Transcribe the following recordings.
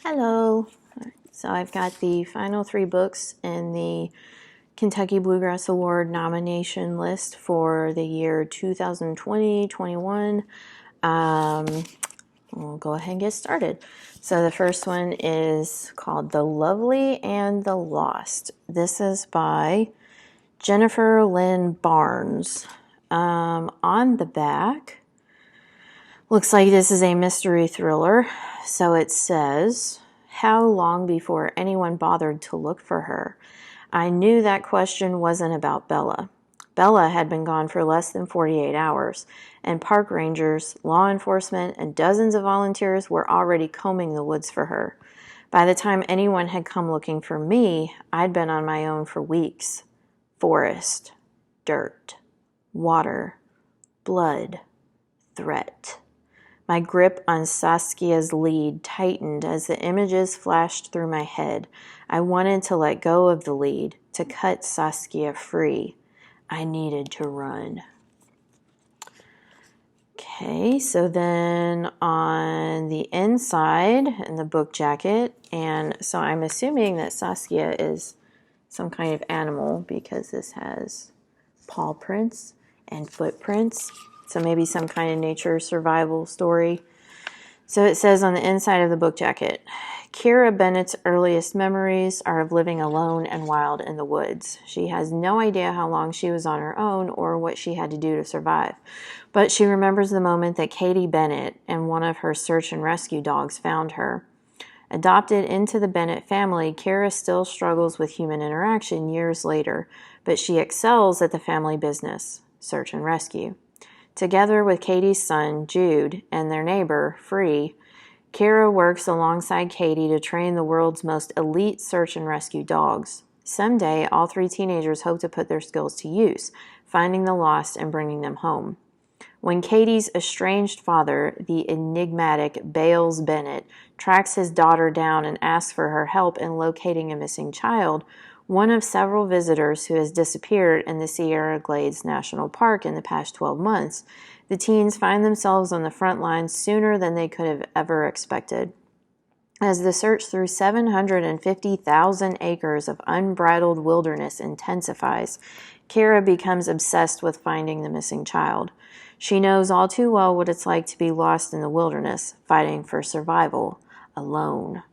Hello. So I've got the final 3 books in the Kentucky Bluegrass Award nomination list for the year 2020-21. We'll go ahead and get started. So the first one is called The Lovely and the Lost. This is by Jennifer Lynn Barnes. On the back, looks like this is a mystery thriller. So it says, how long before anyone bothered to look for her? I knew that question wasn't about Bella. Bella had been gone for less than 48 hours, and park rangers, law enforcement, and dozens of volunteers were already combing the woods for her. By the time anyone had come looking for me, I'd been on my own for weeks. Forest, dirt, water, blood, threat. My grip on Saskia's lead tightened as the images flashed through my head. I wanted to let go of the lead, to cut Saskia free. I needed to run. Okay, so then on the inside in the book jacket, and so I'm assuming that Saskia is some kind of animal because this has paw prints and footprints. So maybe some kind of nature survival story. So it says on the inside of the book jacket, Kira Bennett's earliest memories are of living alone and wild in the woods. She has no idea how long she was on her own or what she had to do to survive. But she remembers the moment that Katie Bennett and one of her search and rescue dogs found her. Adopted into the Bennett family, Kira still struggles with human interaction years later, but she excels at the family business, search and rescue. Together with Katie's son, Jude, and their neighbor, Free, Kira works alongside Katie to train the world's most elite search and rescue dogs. Someday, all 3 teenagers hope to put their skills to use, finding the lost and bringing them home. When Katie's estranged father, the enigmatic Bales Bennett, tracks his daughter down and asks for her help in locating a missing child, one of several visitors who has disappeared in the Sierra Glades National Park in the past 12 months, the teens find themselves on the front lines sooner than they could have ever expected. As the search through 750,000 acres of unbridled wilderness intensifies, Kira becomes obsessed with finding the missing child. She knows all too well what it's like to be lost in the wilderness, fighting for survival, alone.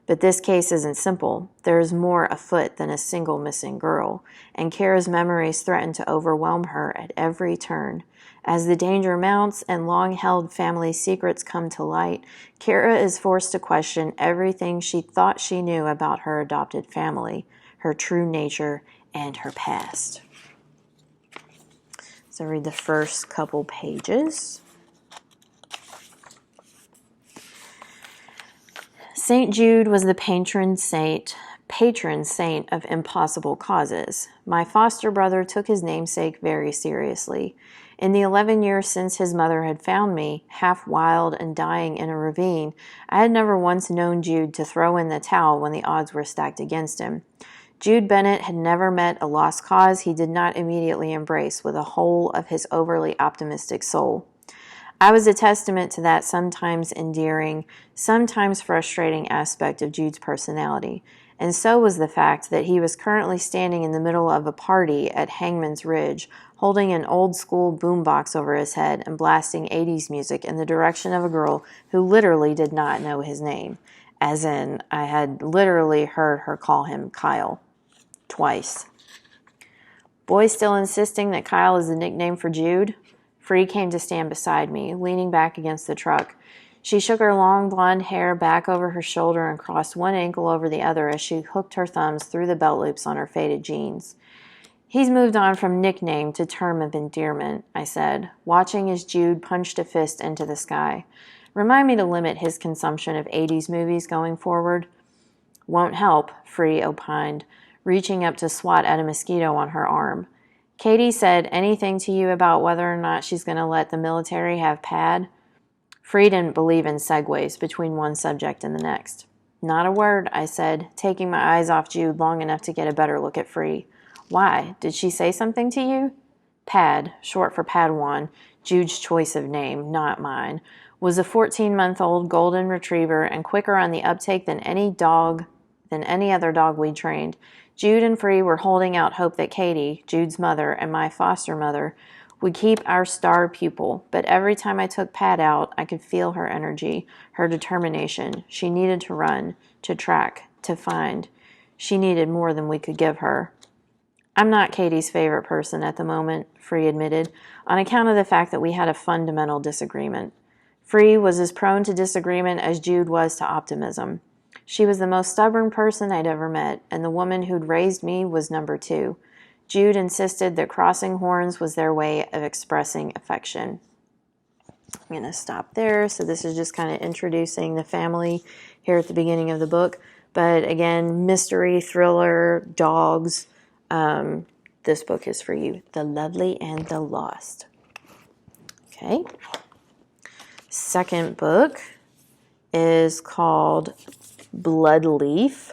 But this case isn't simple. There is more afoot than a single missing girl, and Kira's memories threaten to overwhelm her at every turn. As the danger mounts and long-held family secrets come to light, Kira is forced to question everything she thought she knew about her adopted family, her true nature, and her past. So read the first couple pages. St. Jude was the patron saint of impossible causes. My foster brother took his namesake very seriously. In the 11 years since his mother had found me, half wild and dying in a ravine, I had never once known Jude to throw in the towel when the odds were stacked against him. Jude Bennett had never met a lost cause he did not immediately embrace with the whole of his overly optimistic soul. I was a testament to that sometimes endearing, sometimes frustrating aspect of Jude's personality, and so was the fact that he was currently standing in the middle of a party at Hangman's Ridge, holding an old-school boombox over his head and blasting 80s music in the direction of a girl who literally did not know his name, as in, I had literally heard her call him Kyle, twice. Boy still insisting that Kyle is the nickname for Jude? Free came to stand beside me, leaning back against the truck. She shook her long blonde hair back over her shoulder and crossed one ankle over the other as she hooked her thumbs through the belt loops on her faded jeans. He's moved on from nickname to term of endearment, I said, watching as Jude punched a fist into the sky. Remind me to limit his consumption of 80s movies going forward. Won't help, Free opined, reaching up to swat at a mosquito on her arm. Katie said anything to you about whether or not she's going to let the military have Pad? Free didn't believe in segues between one subject and the next. Not a word, I said, taking my eyes off Jude long enough to get a better look at Free. Why? Did she say something to you? Pad, short for Padawan, Jude's choice of name, not mine, was a 14-month-old golden retriever and quicker on the uptake than any other dog we trained. Jude and Free were holding out hope that Katie, Jude's mother, and my foster mother would keep our star pupil, but every time I took Pat out, I could feel her energy, her determination. She needed to run, to track, to find. She needed more than we could give her. I'm not Katie's favorite person at the moment, Free admitted, on account of the fact that we had a fundamental disagreement. Free was as prone to disagreement as Jude was to optimism. She was the most stubborn person I'd ever met, and the woman who'd raised me was number 2. Jude insisted that crossing horns was their way of expressing affection. I'm going to stop there. So this is just kind of introducing the family here at the beginning of the book. But again, mystery, thriller, dogs. This book is for you. The Lovely and the Lost. Okay. Second book is called Bloodleaf.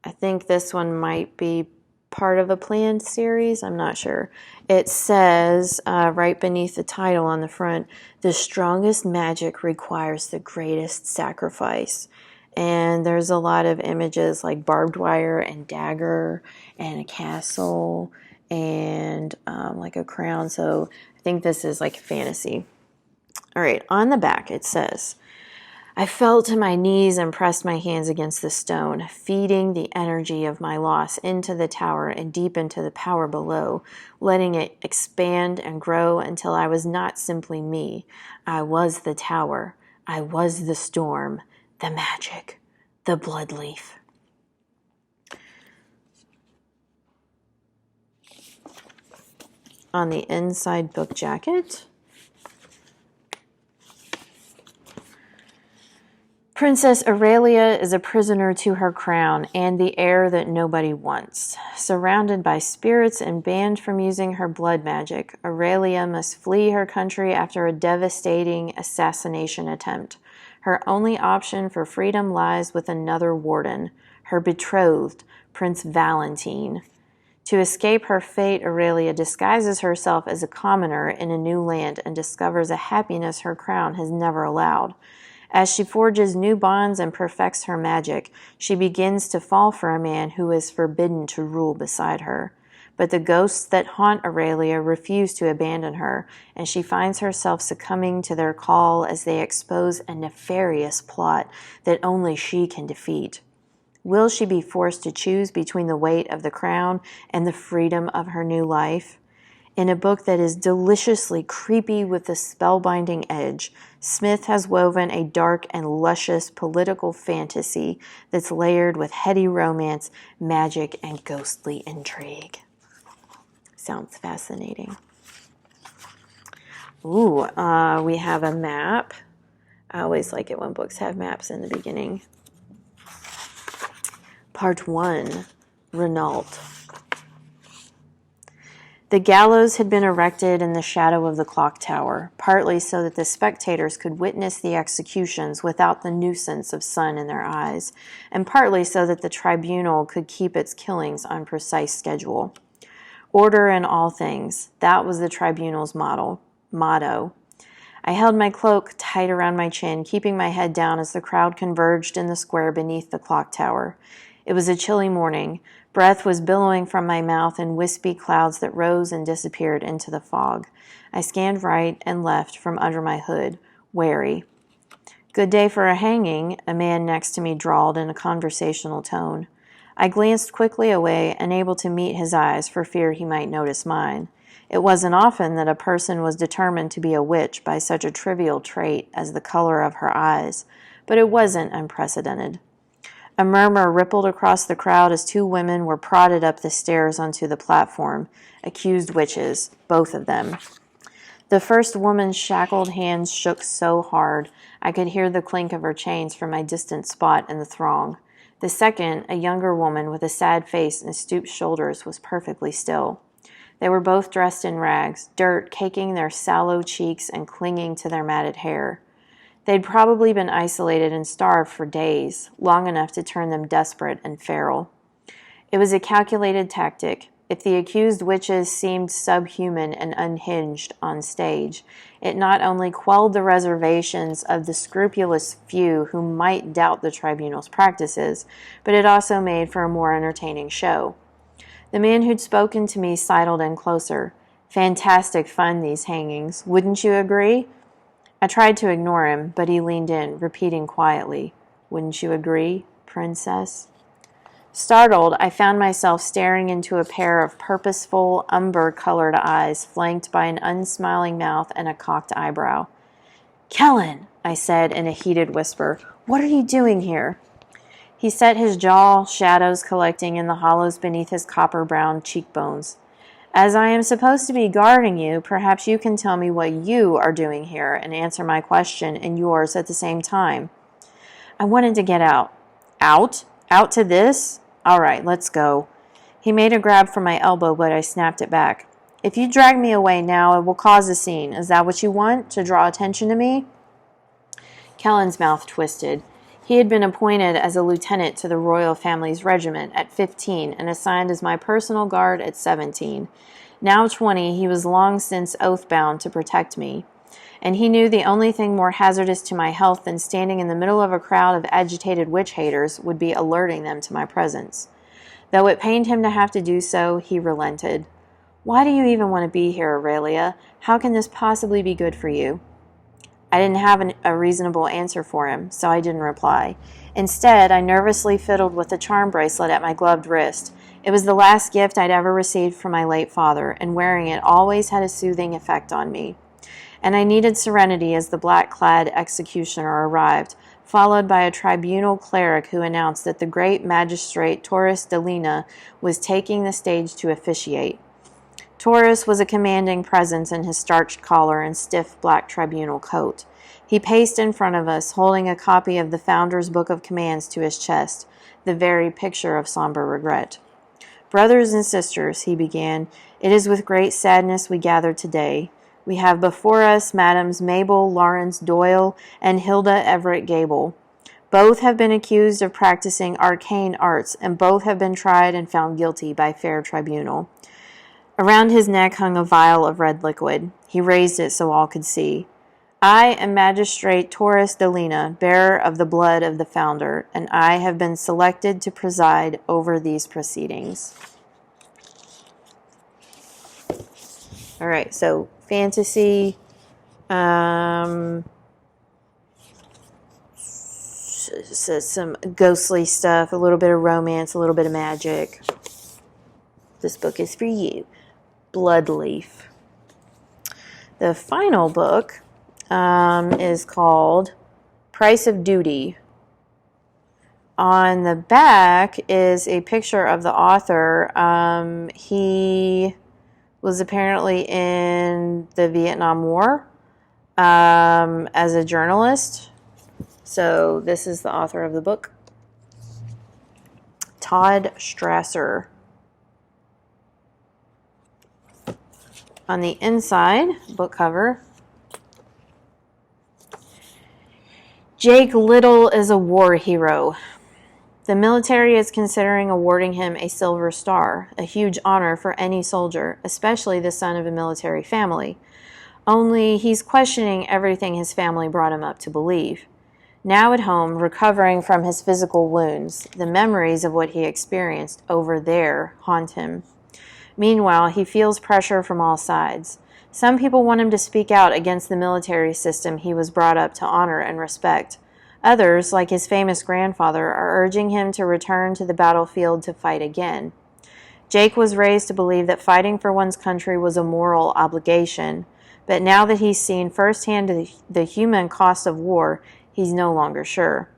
I think this one might be part of a planned series. I'm not sure. It says right beneath the title on the front, the strongest magic requires the greatest sacrifice. And there's a lot of images like barbed wire and dagger and a castle and like a crown. So I think this is like fantasy. All right, on the back it says, I fell to my knees and pressed my hands against the stone, feeding the energy of my loss into the tower and deep into the power below, letting it expand and grow until I was not simply me. I was the tower. I was the storm, the magic, the bloodleaf. On the inside book jacket, Princess Aurelia is a prisoner to her crown and the heir that nobody wants. Surrounded by spirits and banned from using her blood magic, Aurelia must flee her country after a devastating assassination attempt. Her only option for freedom lies with another warden, her betrothed, Prince Valentine. To escape her fate, Aurelia disguises herself as a commoner in a new land and discovers a happiness her crown has never allowed. As she forges new bonds and perfects her magic, she begins to fall for a man who is forbidden to rule beside her. But the ghosts that haunt Aurelia refuse to abandon her, and she finds herself succumbing to their call as they expose a nefarious plot that only she can defeat. Will she be forced to choose between the weight of the crown and the freedom of her new life? In a book that is deliciously creepy with a spellbinding edge, Smith has woven a dark and luscious political fantasy that's layered with heady romance, magic, and ghostly intrigue. Sounds fascinating. Ooh, we have a map. I always like it when books have maps in the beginning. Part 1, Renault. The gallows had been erected in the shadow of the clock tower, partly so that the spectators could witness the executions without the nuisance of sun in their eyes, and partly so that the tribunal could keep its killings on precise schedule. Order in all things, that was the tribunal's motto. I held my cloak tight around my chin, keeping my head down as the crowd converged in the square beneath the clock tower. It was a chilly morning. Breath was billowing from my mouth in wispy clouds that rose and disappeared into the fog. I scanned right and left from under my hood, wary. Good day for a hanging, a man next to me drawled in a conversational tone. I glanced quickly away, unable to meet his eyes for fear he might notice mine. It wasn't often that a person was determined to be a witch by such a trivial trait as the color of her eyes, but it wasn't unprecedented. A murmur rippled across the crowd as 2 women were prodded up the stairs onto the platform, accused witches, both of them. The first woman's shackled hands shook so hard I could hear the clink of her chains from my distant spot in the throng. The second, a younger woman with a sad face and stooped shoulders, was perfectly still. They were both dressed in rags, dirt caking their sallow cheeks and clinging to their matted hair. They'd probably been isolated and starved for days, long enough to turn them desperate and feral. It was a calculated tactic. If the accused witches seemed subhuman and unhinged on stage, it not only quelled the reservations of the scrupulous few who might doubt the tribunal's practices, but it also made for a more entertaining show. The man who'd spoken to me sidled in closer. Fantastic fun, these hangings. Wouldn't you agree? I tried to ignore him, but he leaned in, repeating quietly, "Wouldn't you agree, princess?" Startled, I found myself staring into a pair of purposeful, umber-colored eyes, flanked by an unsmiling mouth and a cocked eyebrow. "Kellen," I said in a heated whisper, "what are you doing here?" He set his jaw, shadows collecting in the hollows beneath his copper-brown cheekbones. "As I am supposed to be guarding you, perhaps you can tell me what you are doing here and answer my question and yours at the same time." I wanted to get out. Out? Out to this? All right, let's go. He made a grab for my elbow, but I snapped it back. "If you drag me away now, it will cause a scene. Is that what you want? To draw attention to me?" Kellen's mouth twisted. He had been appointed as a lieutenant to the royal family's regiment at 15 and assigned as my personal guard at 17. Now 20, he was long since oath-bound to protect me. And he knew the only thing more hazardous to my health than standing in the middle of a crowd of agitated witch-haters would be alerting them to my presence. Though it pained him to have to do so, he relented. "Why do you even want to be here, Aurelia? How can this possibly be good for you?" I didn't have a reasonable answer for him, so I didn't reply. Instead, I nervously fiddled with the charm bracelet at my gloved wrist. It was the last gift I'd ever received from my late father, and wearing it always had a soothing effect on me. And I needed serenity as the black-clad executioner arrived, followed by a tribunal cleric who announced that the great magistrate Taurus de Lina was taking the stage to officiate. Taurus was a commanding presence in his starched collar and stiff black tribunal coat. He paced in front of us, holding a copy of the Founder's Book of Commands to his chest, the very picture of somber regret. "Brothers and sisters," he began, "it is with great sadness we gather today. We have before us Madams Mabel Lawrence Doyle and Hilda Everett Gable. Both have been accused of practicing arcane arts, and both have been tried and found guilty by fair tribunal." Around his neck hung a vial of red liquid. He raised it so all could see. "I am Magistrate Taurus de Lina, bearer of the blood of the Founder, and I have been selected to preside over these proceedings." All right, so fantasy, some ghostly stuff, a little bit of romance, a little bit of magic. This book is for you. Bloodleaf. The final book is called Price of Duty. On the back is a picture of the author. He was apparently in the Vietnam War as a journalist. So this is the author of the book, Todd Strasser. On the inside, book cover, Jake Little is a war hero. The military is considering awarding him a Silver Star, a huge honor for any soldier, especially the son of a military family. Only he's questioning everything his family brought him up to believe. Now at home, recovering from his physical wounds, the memories of what he experienced over there haunt him. Meanwhile, he feels pressure from all sides. Some people want him to speak out against the military system he was brought up to honor and respect. Others, like his famous grandfather, are urging him to return to the battlefield to fight again. Jake was raised to believe that fighting for one's country was a moral obligation, but now that he's seen firsthand the human cost of war, he's no longer sure.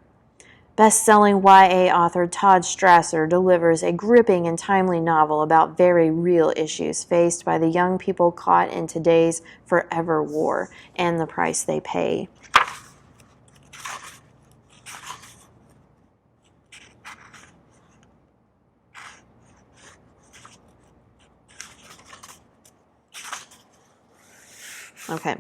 Best-selling YA author Todd Strasser delivers a gripping and timely novel about very real issues faced by the young people caught in today's forever war and the price they pay. Okay,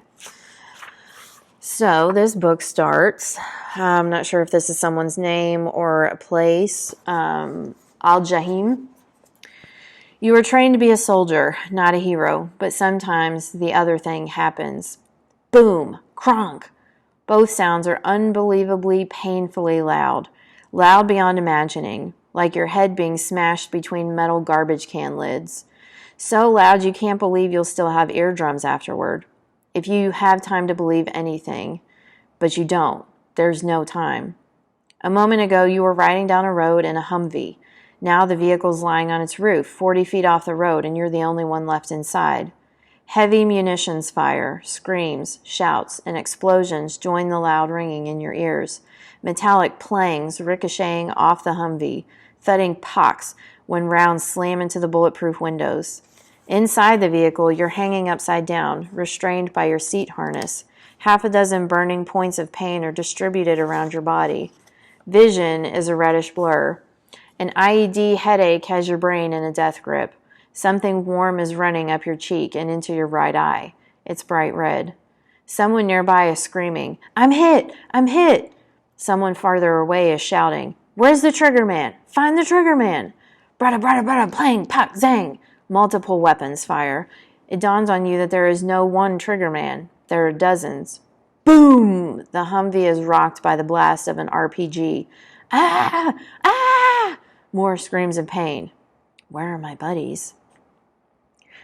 so this book starts, I'm not sure if this is someone's name or a place, Al-Jahim. You were trained to be a soldier, not a hero, but sometimes the other thing happens. Boom! Cronk! Both sounds are unbelievably, painfully loud. Loud beyond imagining, like your head being smashed between metal garbage can lids. So loud you can't believe you'll still have eardrums afterward. If you have time to believe anything. But you don't. There's no time. A moment ago, you were riding down a road in a Humvee. Now the vehicle's lying on its roof, 40 feet off the road, and you're the only one left inside. Heavy munitions fire, screams, shouts, and explosions join the loud ringing in your ears. Metallic plangs ricocheting off the Humvee, thudding pocks when rounds slam into the bulletproof windows. Inside the vehicle, you're hanging upside down, restrained by your seat harness. Half a dozen burning points of pain are distributed around your body. Vision is a reddish blur. An IED headache has your brain in a death grip. Something warm is running up your cheek and into your right eye. It's bright red. Someone nearby is screaming, "I'm hit! I'm hit!" Someone farther away is shouting, "Where's the trigger man? Find the trigger man!" Brada, brada, brada, plang, pop, zang! Multiple weapons fire. It dawns on you that there is no one trigger man. There are dozens. Boom! The Humvee is rocked by the blast of an RPG. Ah! Ah! More screams of pain. Where are my buddies?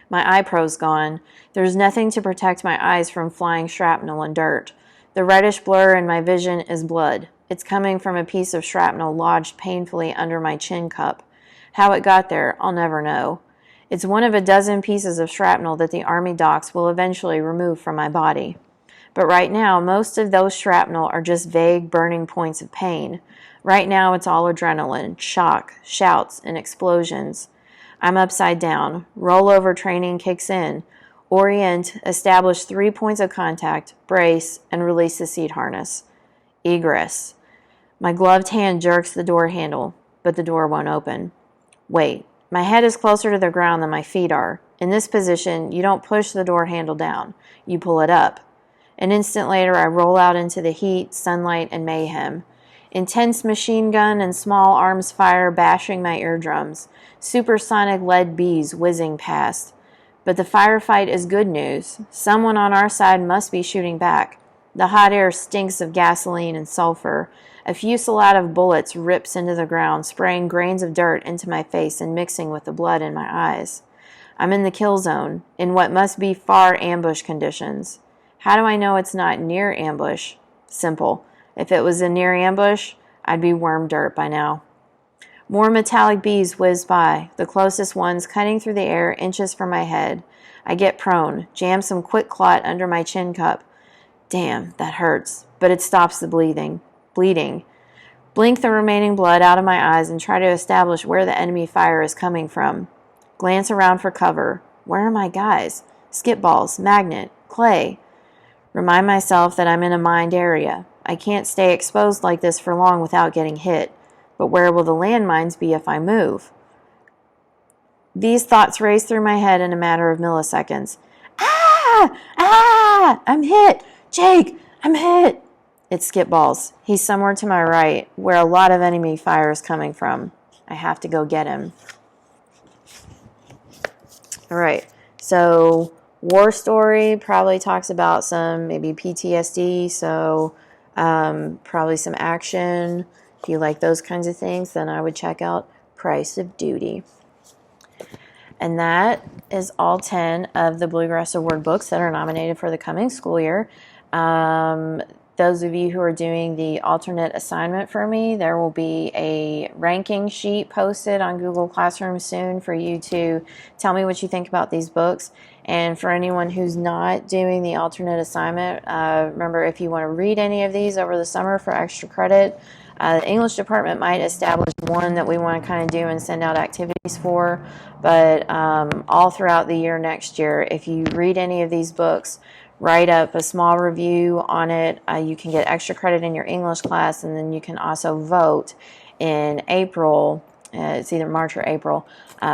My eye pro's gone. There's nothing to protect my eyes from flying shrapnel and dirt. The reddish blur in my vision is blood. It's coming from a piece of shrapnel lodged painfully under my chin cup. How it got there, I'll never know. It's one of a dozen pieces of shrapnel that the Army docs will eventually remove from my body. But right now, most of those shrapnel are just vague, burning points of pain. Right now, it's all adrenaline, shock, shouts, and explosions. I'm upside down. Rollover training kicks in. Orient, establish 3 points of contact, brace, and release the seat harness. Egress. My gloved hand jerks the door handle, but the door won't open. Wait. My head is closer to the ground than my feet are. In this position, you don't push the door handle down. You pull it up. An instant later, I roll out into the heat, sunlight, and mayhem. Intense machine gun and small arms fire bashing my eardrums. Supersonic lead bees whizzing past. But the firefight is good news. Someone on our side must be shooting back. The hot air stinks of gasoline and sulfur. A fusillade of bullets rips into the ground, spraying grains of dirt into my face and mixing with the blood in my eyes. I'm in the kill zone, in what must be far ambush conditions. How do I know it's not near ambush? Simple. If it was a near ambush, I'd be worm dirt by now. More metallic bees whiz by, the closest ones cutting through the air inches from my head. I get prone, jam some quick clot under my chin cup. Damn, that hurts, but it stops the bleeding. Blink the remaining blood out of my eyes and try to establish where the enemy fire is coming from. Glance around for cover. Where are my guys? Skip-balls, magnet, clay. Remind myself that I'm in a mined area. I can't stay exposed like this for long without getting hit. But where will the landmines be if I move? These thoughts race through my head in a matter of milliseconds. Ah! Ah! I'm hit! Jake! I'm hit! It's Skip-balls. He's somewhere to my right, where a lot of enemy fire is coming from. I have to go get him. All right. So, war story probably talks about some maybe PTSD. So, probably some action. If you like those kinds of things, then I would check out Price of Duty. And that is all 10 of the Bluegrass Award books that are nominated for the coming school year. Those of you who are doing the alternate assignment for me, there will be a ranking sheet posted on Google Classroom soon for you to tell me what you think about these books. And for anyone who's not doing the alternate assignment, remember, if you want to read any of these over the summer for extra credit, the English department might establish one that we want to kind of do and send out activities for. But all throughout the year next year, if you read any of these books, write up a small review on it. You can get extra credit in your English class, and then you can also vote in April. It's either March or April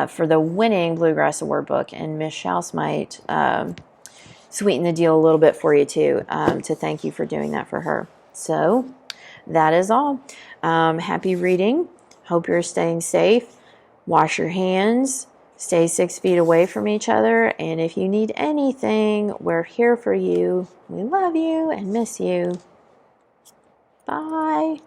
for the winning Bluegrass Award book. And Miss Schaus might sweeten the deal a little bit for you too, to thank you for doing that for her. So that is all. Happy reading. Hope you're staying safe. Wash your hands. Stay 6 feet away from each other, and if you need anything, we're here for you. We love you and miss you. Bye.